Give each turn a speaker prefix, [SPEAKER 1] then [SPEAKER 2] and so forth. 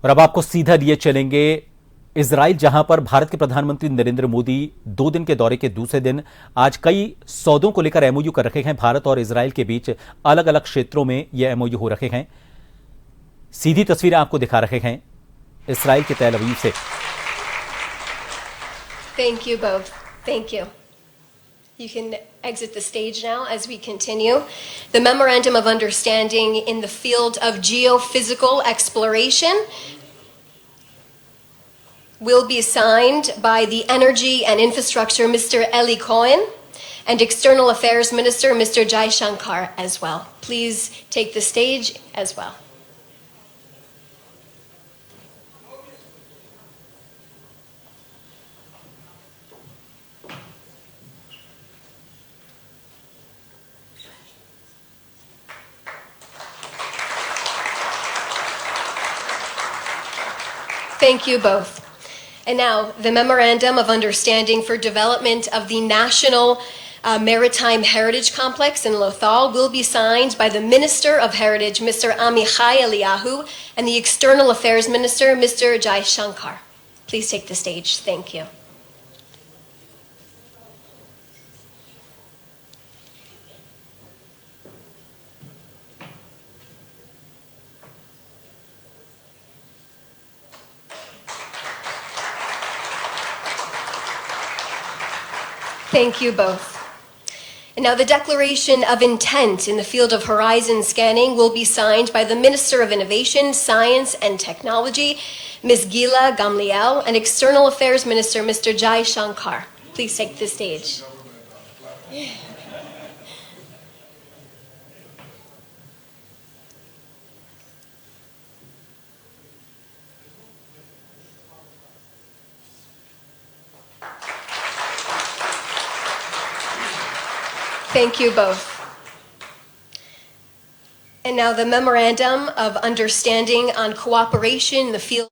[SPEAKER 1] और अब आपको सीधा लिए चलेंगे इजराइल, जहां पर भारत के प्रधानमंत्री नरेंद्र मोदी 2 दिन के दौरे के दूसरे दिन आज कई सौदों को लेकर एमओयू कर रखे हैं। भारत और इजराइल के बीच अलग अलग क्षेत्रों में यह एमओयू हो रखे हैं। सीधी तस्वीरें आपको दिखा रहे हैं इजराइल के तेल अवीव से।
[SPEAKER 2] Thank you both. Thank you. You can exit the stage now as we continue. The Memorandum of Understanding in the field of geophysical exploration will be signed by the Energy and Infrastructure Mr. Eli Cohen and External Affairs Minister Mr. Jai Shankar as well. Please take the stage as well. Thank you both. And now, the Memorandum of Understanding for Development of the National Maritime Heritage Complex in Lothal will be signed by the Minister of Heritage, Mr. Amichai Eliyahu, and the External Affairs Minister, Mr. Jai Shankar. Please take the stage. Thank you. Thank you both. And now the Declaration of Intent in the field of horizon scanning will be signed by the Minister of Innovation, Science and Technology, Ms. Gila Gamliel, and External Affairs Minister, Mr. Jai Shankar. Please take the stage. Thank you both. And now the Memorandum of Understanding on Cooperation in the field